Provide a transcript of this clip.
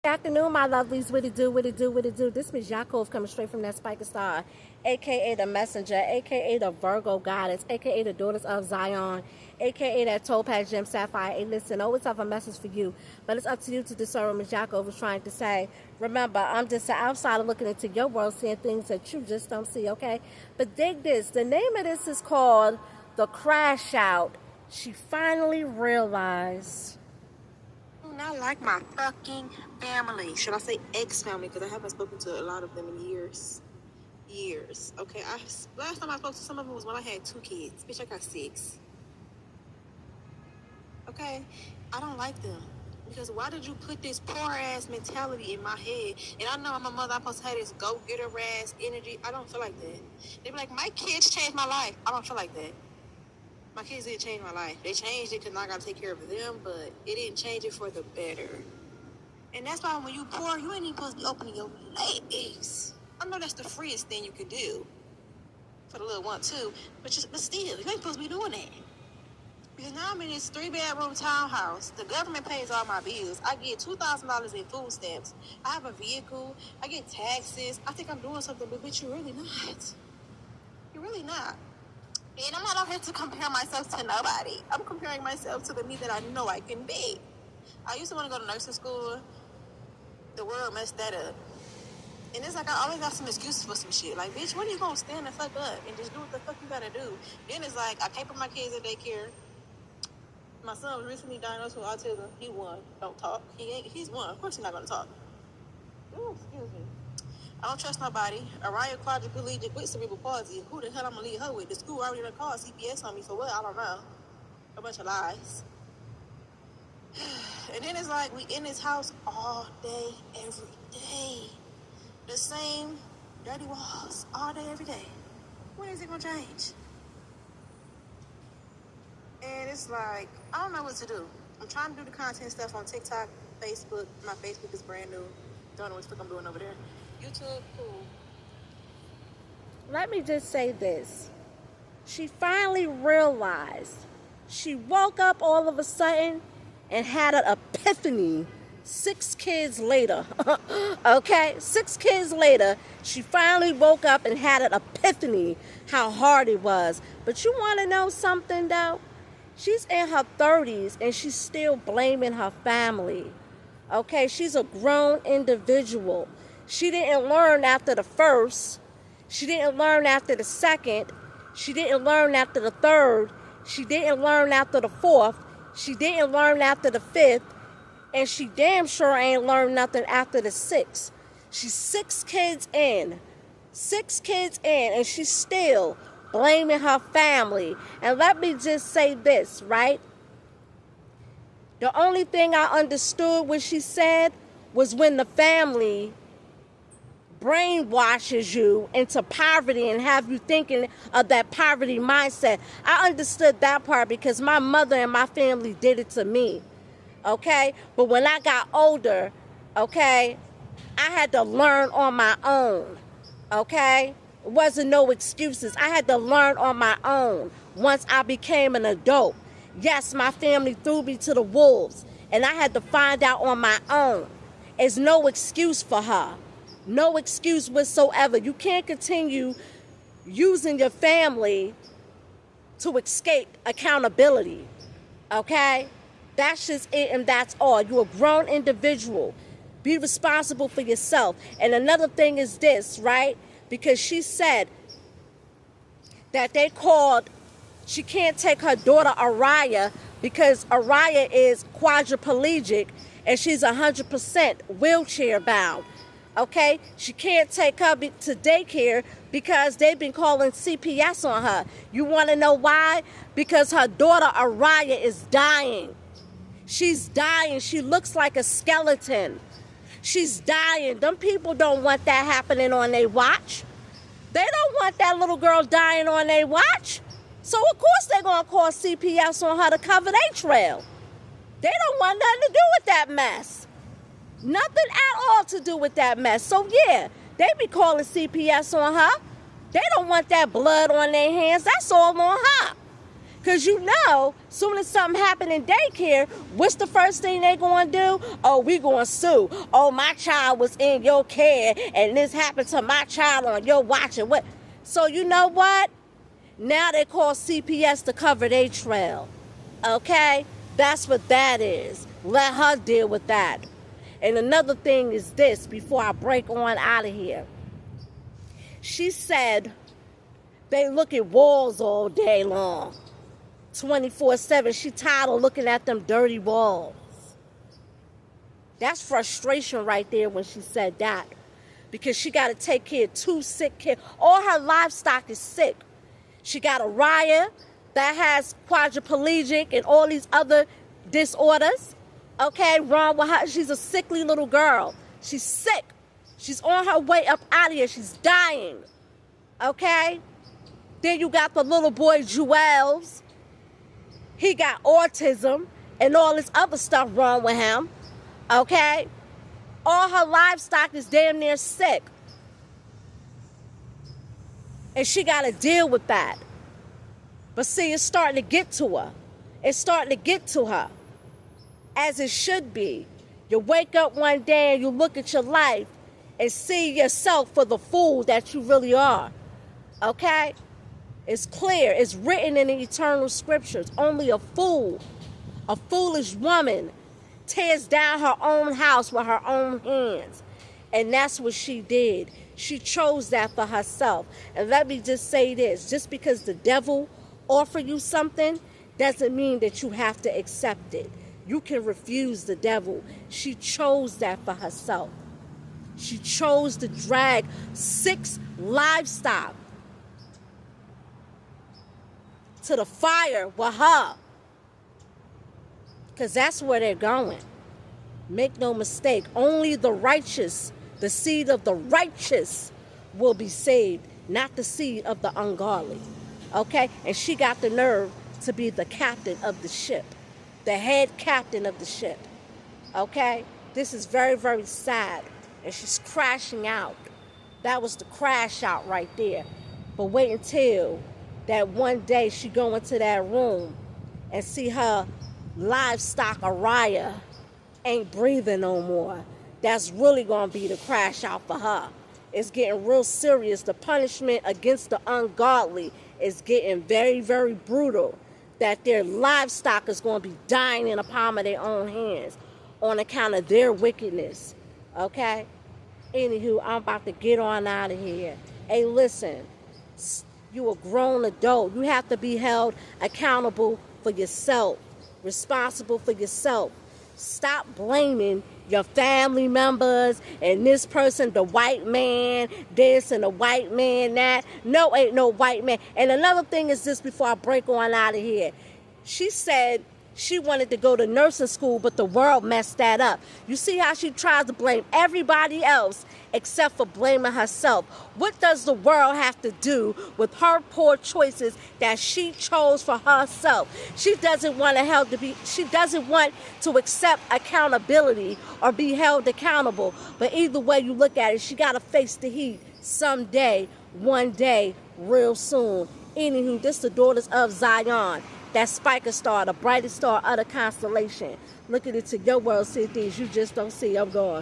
Good afternoon, my lovelies. What it do, what it do, what it do. This is Yaakov coming straight from that Spiker Star, aka the Messenger, aka the Virgo Goddess, aka the Daughters of Zion, aka that Topaz Gem Sapphire. Hey, listen, always have a message for you, but it's up to you to discern what Ms. Yaakov was trying to say. Remember, I'm just an outsider looking into your world, seeing things that you just don't see, okay? But dig this. The name of this is called The Crash Out. She finally realized. Not like my fucking family. Should I say ex-family? Because I haven't spoken to a lot of them in years. Okay, last time I spoke to some of them was when I had 2 kids. Bitch, I got 6. Okay? I don't like them. Because why did you put this poor ass mentality in my head? And I know I'm a mother, I'm supposed to have this go-getter ass energy. I don't feel like that. They be like, my kids changed my life. I don't feel like that. My kids didn't change my life. They changed it because I got to take care of them, but it didn't change it for the better. And that's why when you poor, you ain't even supposed to be opening your legs. I know that's the freest thing you could do for the little one too, but still, you ain't supposed to be doing that. Because now I'm in this 3-bedroom townhouse. The government pays all my bills. I get $2,000 in food stamps. I have a vehicle. I get taxes. I think I'm doing something, but bitch, you're really not. You're really not. And I'm not out here to compare myself to nobody. I'm comparing myself to the me that I know I can be. I used to want to go to nursing school. The world messed that up. And it's like I always got some excuses for some shit. Like, bitch, when are you going to stand the fuck up and just do what the fuck you got to do? Then it's like I pay for my kids at daycare. My son was recently diagnosed with autism. He won. Don't talk. He's one. Of course he's not going to talk. Ooh, excuse me. I don't trust nobody. Araya quadriplegic with cerebral palsy. Who the hell I'm gonna leave her with? The school already done called CPS on me for what? I don't know. A bunch of lies. And then it's like we in this house all day, every day. The same dirty walls all day, every day. When is it gonna change? And it's like, I don't know what to do. I'm trying to do the content stuff on TikTok, Facebook. My Facebook is brand new. Don't know what the fuck I'm doing over there. YouTube, cool. Let me just say this. She finally realized. She woke up all of a sudden and had an epiphany 6 kids later. Okay? 6 kids later, she finally woke up and had an epiphany how hard it was. But you want to know something, though? She's in her 30s and she's still blaming her family. Okay? She's a grown individual. She didn't learn after the first. She didn't learn after the second. She didn't learn after the third. She didn't learn after the fourth. She didn't learn after the fifth. And she damn sure ain't learned nothing after the 6th. She's 6 kids in. 6 kids in. And she's still blaming her family. And let me just say this, right? The only thing I understood what she said was when the family brainwashes you into poverty and have you thinking of that poverty mindset. I understood that part because my mother and my family did it to me. Okay? But when I got older, okay, I had to learn on my own. Okay? It wasn't no excuses. I had to learn on my own once I became an adult. Yes, my family threw me to the wolves and I had to find out on my own. There's no excuse for her. No excuse whatsoever. You can't continue using your family to escape accountability. Okay? That's just it and that's all. You're a grown individual. Be responsible for yourself. And another thing is this, right? Because she said that she can't take her daughter Araya because Araya is quadriplegic and she's 100% wheelchair bound. Okay, she can't take her to daycare because they've been calling CPS on her. You want to know why? Because her daughter Araya is dying. She's dying. She looks like a skeleton. She's dying. Them people don't want that happening on their watch. They don't want that little girl dying on their watch. So of course they're going to call CPS on her to cover their trail. They don't want nothing to do with that mess. Nothing at all to do with that mess. So yeah, they be calling CPS on her. They don't want that blood on their hands. That's all on her. Because you know, soon as something happen in daycare, what's the first thing they going to do? Oh, we going to sue. Oh, my child was in your care and this happened to my child on your watch. And what? So you know what? Now they call CPS to cover their trail. Okay? That's what that is. Let her deal with that. And another thing is this, before I break on out of here. She said they look at walls all day long. 24/7. She tired of looking at them dirty walls. That's frustration right there when she said that. Because she got to take care of 2 sick kids. All her livestock is sick. She got a Raya that has quadriplegic and all these other disorders. Okay, wrong with her. She's a sickly little girl. She's sick. She's on her way up out of here. She's dying. Okay? Then you got the little boy, Juelz. He got autism and all this other stuff wrong with him. Okay? All her livestock is damn near sick. And she got to deal with that. But see, it's starting to get to her. It's starting to get to her. As it should be. You wake up one day and you look at your life and see yourself for the fool that you really are. Okay? It's clear. It's written in the eternal scriptures. Only a fool, a foolish woman, tears down her own house with her own hands. And that's what she did. She chose that for herself. And let me just say this. Just because the devil offers you something doesn't mean that you have to accept it. You can refuse the devil. She chose that for herself. She chose to drag 6 livestock to the fire with her. Because that's where they're going. Make no mistake. Only the righteous, the seed of the righteous will be saved. Not the seed of the ungodly. Okay? And she got the nerve to be the captain of the ship. The head captain of the ship. Okay? This is very, very sad. And she's crashing out. That was the crash out right there. But wait until that one day she go into that room and see her livestock Araya ain't breathing no more. That's really going to be the crash out for her. It's getting real serious. The punishment against the ungodly is getting very, very brutal. That their livestock is going to be dying in the palm of their own hands on account of their wickedness. Okay? Anywho, I'm about to get on out of here. Hey, listen. You a grown adult. You have to be held accountable for yourself. Responsible for yourself. Stop blaming your family members and this person, the white man, this and the white man that. No, ain't no white man. And another thing is this before I break on out of here. She said she wanted to go to nursing school, but the world messed that up. You see how she tries to blame everybody else except for blaming herself. What does the world have to do with her poor choices that she chose for herself? She doesn't want she doesn't want to accept accountability or be held accountable. But either way you look at it, she got to face the heat someday, one day, real soon. Anywho, this the daughters of Zion. That Spiker star, the brightest star of the constellation. Look at it to your world, see things you just don't see. I'm gone.